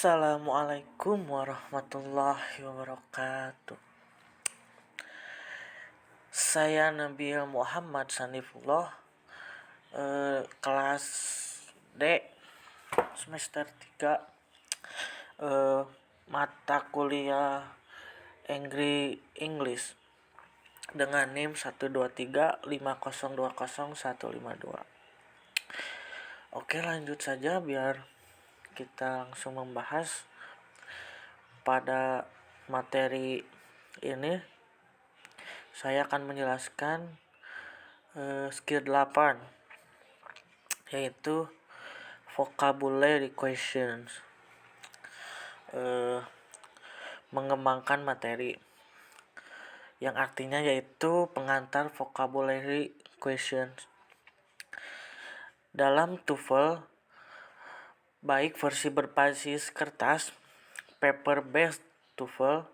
Assalamualaikum warahmatullahi wabarakatuh. Saya Nabil Muhammad Sanifullah, kelas D, semester 3, mata kuliah English dengan NIM 12350200152. Oke, lanjut saja biar kita langsung membahas pada materi ini. Saya akan menjelaskan skill 8, yaitu vocabulary questions, mengembangkan materi, yang artinya yaitu pengantar vocabulary questions. Dalam TOEFL, baik versi berbasis kertas paper based TOEFL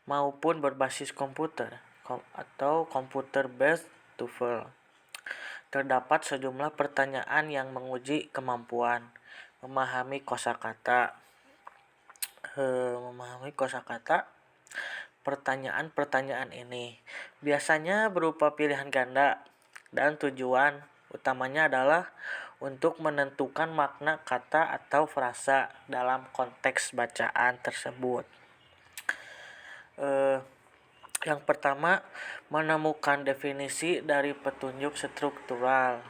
maupun berbasis komputer atau computer based TOEFL, terdapat sejumlah pertanyaan yang menguji kemampuan memahami kosakata. Pertanyaan-pertanyaan ini biasanya berupa pilihan ganda dan tujuan utamanya adalah untuk menentukan makna kata atau frasa dalam konteks bacaan tersebut. Yang pertama, menemukan definisi dari petunjuk struktural.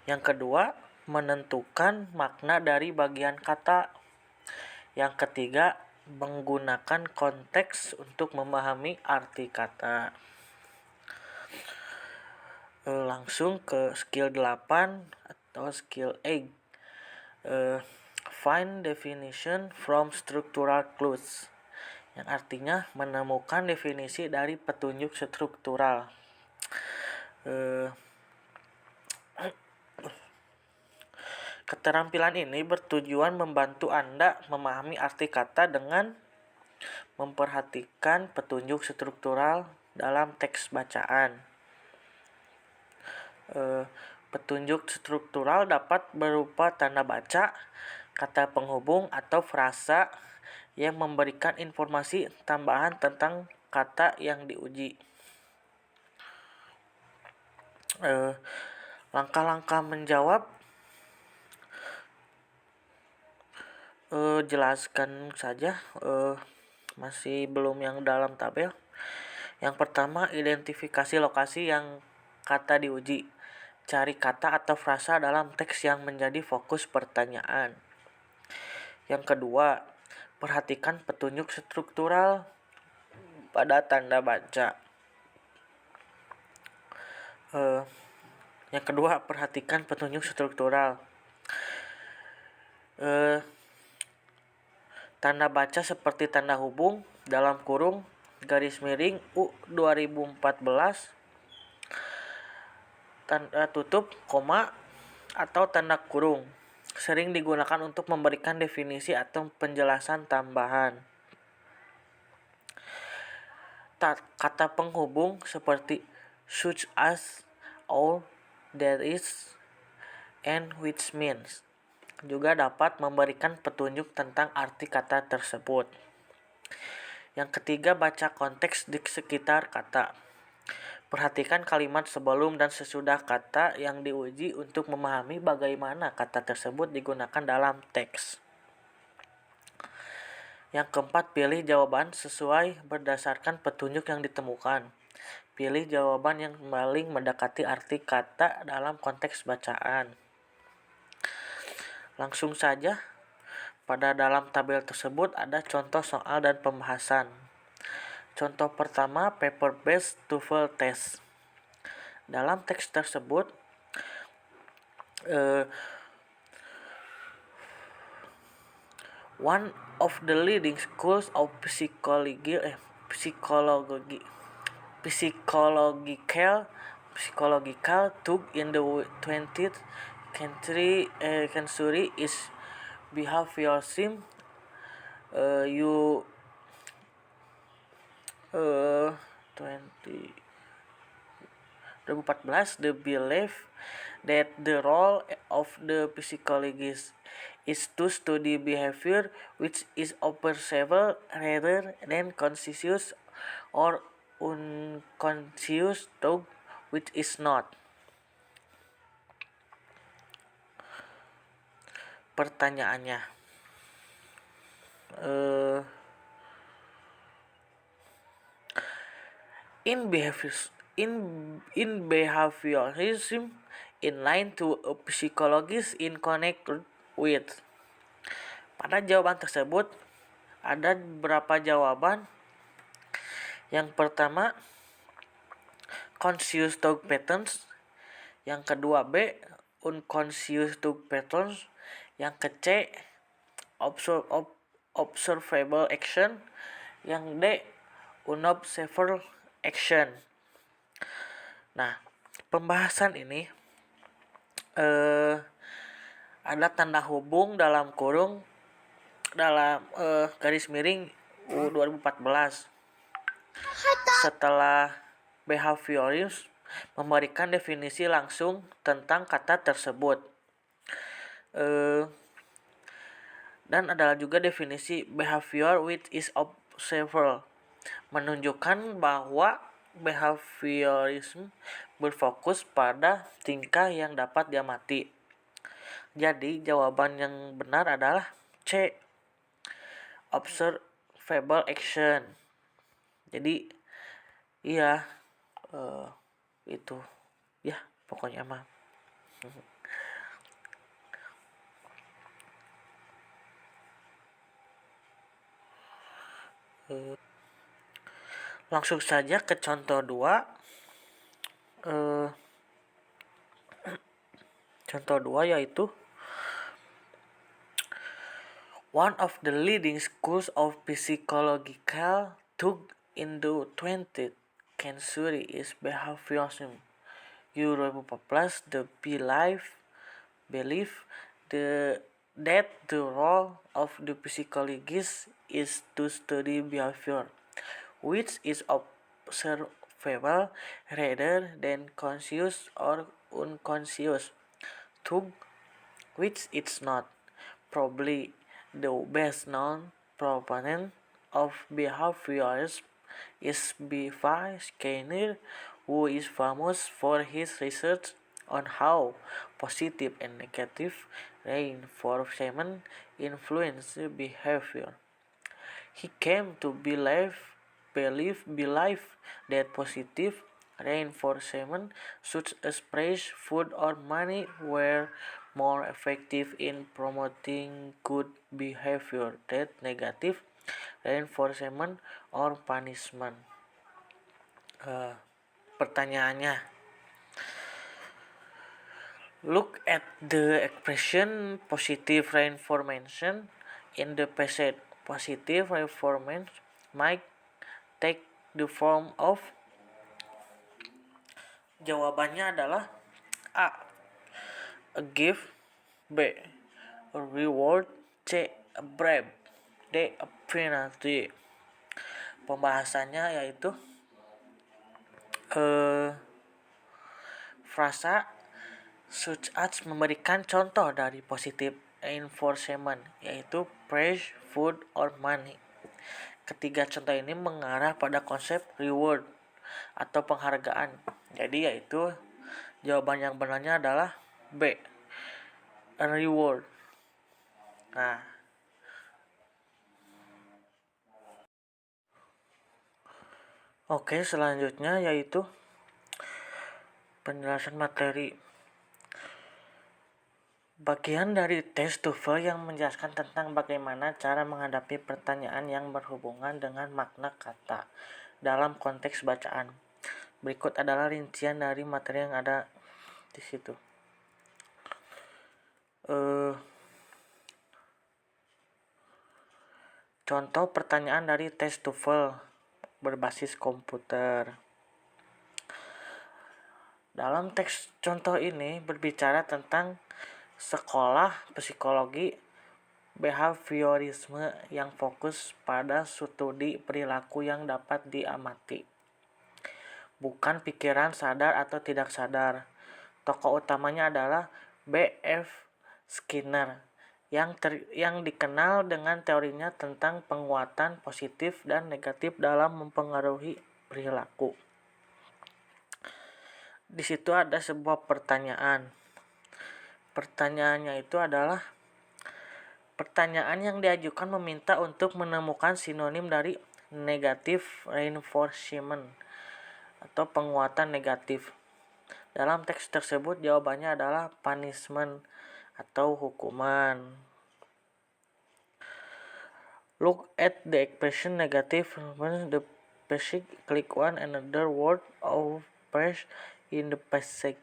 Yang kedua, menentukan makna dari bagian kata. Yang ketiga, menggunakan konteks untuk memahami arti kata. Langsung ke skill 8 atau skill 8. Find definition from structural clues, yang artinya menemukan definisi dari petunjuk struktural. Keterampilan ini bertujuan membantu Anda memahami arti kata dengan memperhatikan petunjuk struktural dalam teks bacaan. Petunjuk struktural dapat berupa tanda baca, kata penghubung, atau frasa yang memberikan informasi tambahan tentang kata yang diuji. Langkah-langkah menjawab, jelaskan saja, masih belum yang dalam tabel. Yang pertama, identifikasi lokasi yang kata diuji. Cari kata atau frasa dalam teks yang menjadi fokus pertanyaan. Yang kedua, perhatikan petunjuk struktural pada tanda baca. Tanda baca seperti tanda hubung, dalam kurung, garis miring, U2014, tanda tutup, koma, atau tanda kurung sering digunakan untuk memberikan definisi atau penjelasan tambahan. Kata penghubung seperti such as, or, there is, and which means juga dapat memberikan petunjuk tentang arti kata tersebut. Yang ketiga, baca konteks di sekitar kata. Perhatikan kalimat sebelum dan sesudah kata yang diuji untuk memahami bagaimana kata tersebut digunakan dalam teks. Yang keempat, pilih jawaban sesuai berdasarkan petunjuk yang ditemukan. Pilih jawaban yang paling mendekati arti kata dalam konteks bacaan. Langsung saja, pada dalam tabel tersebut ada contoh soal dan pembahasan. Contoh pertama, paper-based TOEFL test. Dalam teks tersebut, one of the leading schools of psychological took in the 20th century is behaviorism. 2014, the belief that the role of the psychologist is to study behavior which is observable rather than conscious or unconscious thought which is not. Pertanyaannya, uh, in behaviorism, in line to a psychologist in connect with. Pada jawaban tersebut ada beberapa jawaban. Yang pertama, conscious thought patterns. Yang kedua B, unconscious thought patterns. Yang ke C, observable action. Yang D, unobservable action. Nah, pembahasan ini ada tanda hubung dalam kurung dalam garis miring U 2014. Setelah behaviorism memberikan definisi langsung tentang kata tersebut. Dan adalah juga definisi behavior which is observable, menunjukkan bahwa behaviorism berfokus pada tingkah yang dapat diamati. Jadi jawaban yang benar adalah C, observable action. Jadi iya, itu ya pokoknya mah. Langsung saja ke contoh 2. Contoh 2 yaitu one of the leading schools of psychological thought in the 20th century is behaviorism. U 2014, the belief that the role of the psychologist is to study behavior, which is observable rather than conscious or unconscious thought, which it's not. Probably the best known proponent of behaviorism is B.F. Skinner, who is famous for his research on how positive and negative reinforcement influence behavior. He came to believe that positive reinforcement, such as praise, food, or money, were more effective in promoting good behavior than negative reinforcement or punishment. Pertanyaannya, look at the expression positive reinforcement in the passage. Positive reinforcement might take the form of. Jawabannya adalah A, a gift. B, a reward. C, a bribe. D, a penalty. Pembahasannya yaitu frasa such as memberikan contoh dari positive reinforcement, yaitu praise, food, or money. Ketiga contoh ini mengarah pada konsep reward atau penghargaan. Jadi yaitu jawaban yang benarnya adalah B, a reward. Nah, oke, selanjutnya yaitu penjelasan materi. Bagian dari tes TOEFL yang menjelaskan tentang bagaimana cara menghadapi pertanyaan yang berhubungan dengan makna kata dalam konteks bacaan. Berikut adalah rincian dari materi yang ada di situ. Contoh pertanyaan dari tes TOEFL berbasis komputer. Dalam teks contoh ini berbicara tentang sekolah psikologi behaviorisme yang fokus pada studi perilaku yang dapat diamati, bukan pikiran sadar atau tidak sadar. Tokoh utamanya adalah B.F. Skinner. yang dikenal dengan teorinya tentang penguatan positif dan negatif dalam mempengaruhi perilaku. Di situ ada sebuah pertanyaan. Pertanyaannya itu adalah pertanyaan yang diajukan meminta untuk menemukan sinonim dari negative reinforcement atau penguatan negatif. Dalam teks tersebut jawabannya adalah punishment atau hukuman. Look at the expression negative reinforcement the passage. Click on another word or phrase in the passage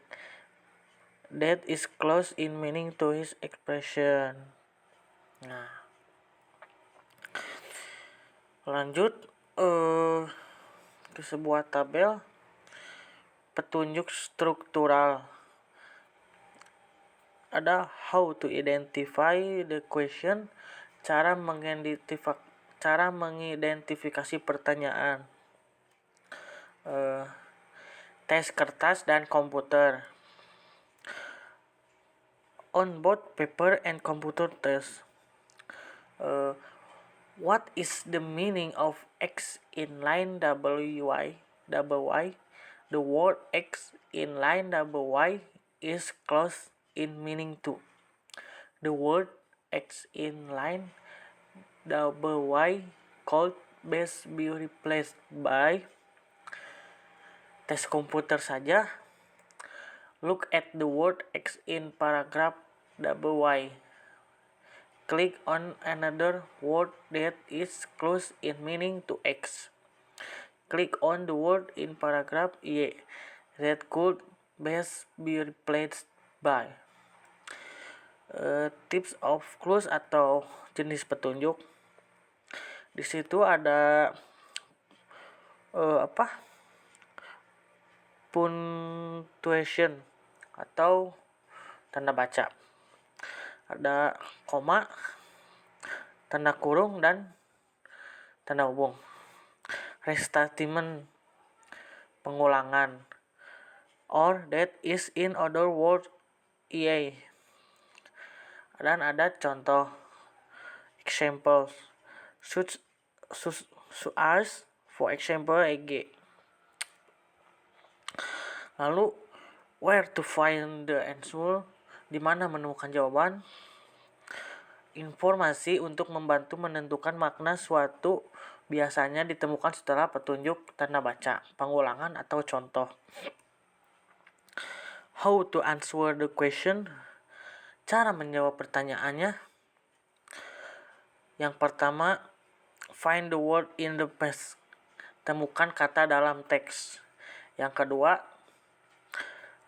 that is close in meaning to his expression. Nah, lanjut ke sebuah tabel petunjuk struktural. Ada how to identify the question, cara mengidentifikasi pertanyaan. Tes kertas dan komputer. On both paper and computer test. What is the meaning of X in line WY? The word X in line WY is close in meaning to. The word X in line WY could best be replaced by. Tes komputer saja. Look at the word X in paragraph WY. Click on another word that is close in meaning to X. Click on the word in paragraph Y that could best be replaced by. Tips of clues atau jenis petunjuk. Di situ ada punctuation atau tanda baca. Ada koma, tanda kurung, dan tanda hubung. Restatement, pengulangan. Or that is in other words EA. Dan ada contoh, examples, such as for example EG. Lalu where to find the answer, di mana menemukan jawaban. Informasi untuk membantu menentukan makna suatu biasanya ditemukan setelah petunjuk tanda baca, pengulangan, atau contoh. How to answer the question, cara menjawab pertanyaannya. Yang pertama, find the word in the past, temukan kata dalam teks. Yang kedua,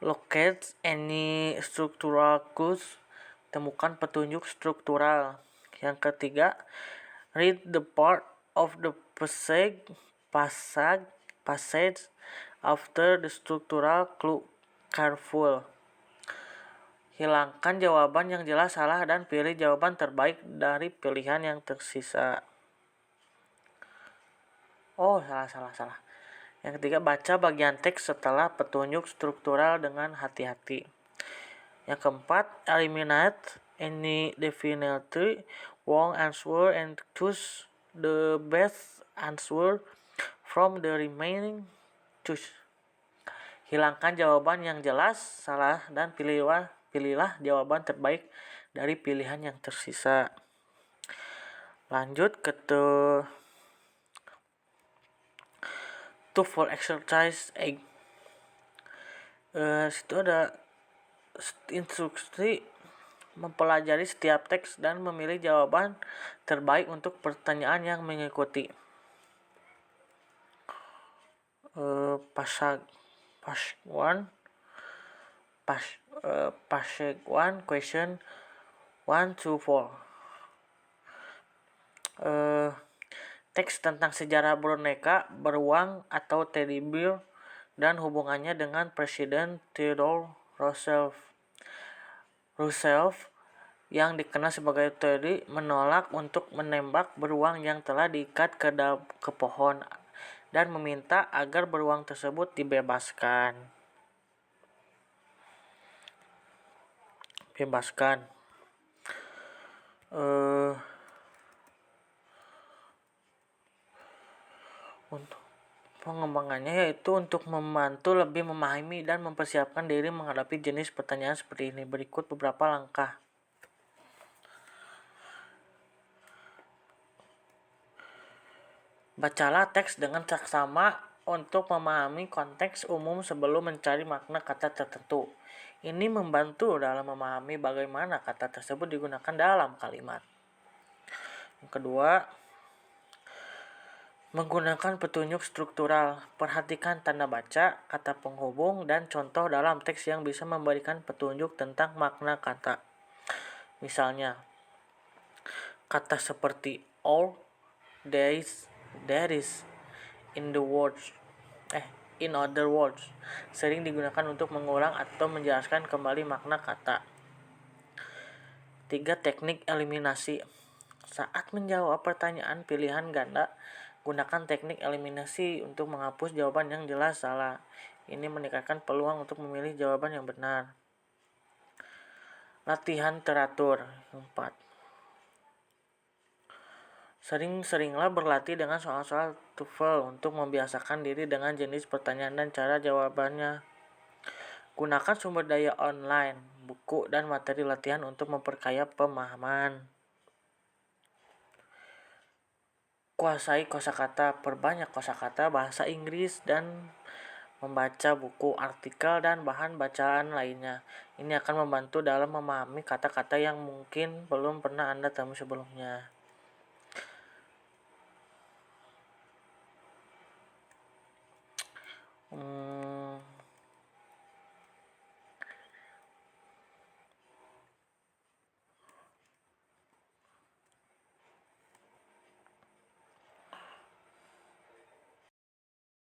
locate any structural clues, temukan petunjuk struktural. Yang ketiga, read the part of the passage after the structural clue careful. Hilangkan jawaban yang jelas salah dan pilih jawaban terbaik dari pilihan yang tersisa. Salah. Yang ketiga, baca bagian teks setelah petunjuk struktural dengan hati-hati. Yang keempat, eliminate any definitely wrong answer and choose the best answer from the remaining choice. Hilangkan jawaban yang jelas salah dan pilihlah jawaban terbaik dari pilihan yang tersisa. Lanjut ke TOEFL exercise 8. Situ ada instruksi mempelajari setiap teks dan memilih jawaban terbaik untuk pertanyaan yang mengikuti. Passage 1 question 1 to 4. Teks tentang sejarah boneka beruang atau teddy bear dan hubungannya dengan Presiden Theodore Roosevelt yang dikenal sebagai Teddy menolak untuk menembak beruang yang telah diikat ke pohon dan meminta agar beruang tersebut dibebaskan. Untuk pengembangannya yaitu untuk membantu lebih memahami dan mempersiapkan diri menghadapi jenis pertanyaan seperti ini. Berikut beberapa langkah. Bacalah teks dengan saksama untuk memahami konteks umum sebelum mencari makna kata tertentu. Ini membantu dalam memahami bagaimana kata tersebut digunakan dalam kalimat. Yang kedua, menggunakan petunjuk struktural. Perhatikan tanda baca, kata penghubung, dan contoh dalam teks yang bisa memberikan petunjuk tentang makna kata. Misalnya, kata seperti or, there is, in other words, sering digunakan untuk mengulang atau menjelaskan kembali makna kata. 3. Teknik eliminasi. Saat menjawab pertanyaan pilihan ganda, gunakan teknik eliminasi untuk menghapus jawaban yang jelas salah. Ini meningkatkan peluang untuk memilih jawaban yang benar. Latihan teratur. 4. Sering-seringlah berlatih dengan soal-soal TOEFL untuk membiasakan diri dengan jenis pertanyaan dan cara jawabannya. Gunakan sumber daya online, buku, dan materi latihan untuk memperkaya pemahaman. Kuasai kosakata. Perbanyak kosakata bahasa Inggris dan membaca buku, artikel, dan bahan bacaan lainnya. Ini akan membantu dalam memahami kata-kata yang mungkin belum pernah Anda temui sebelumnya.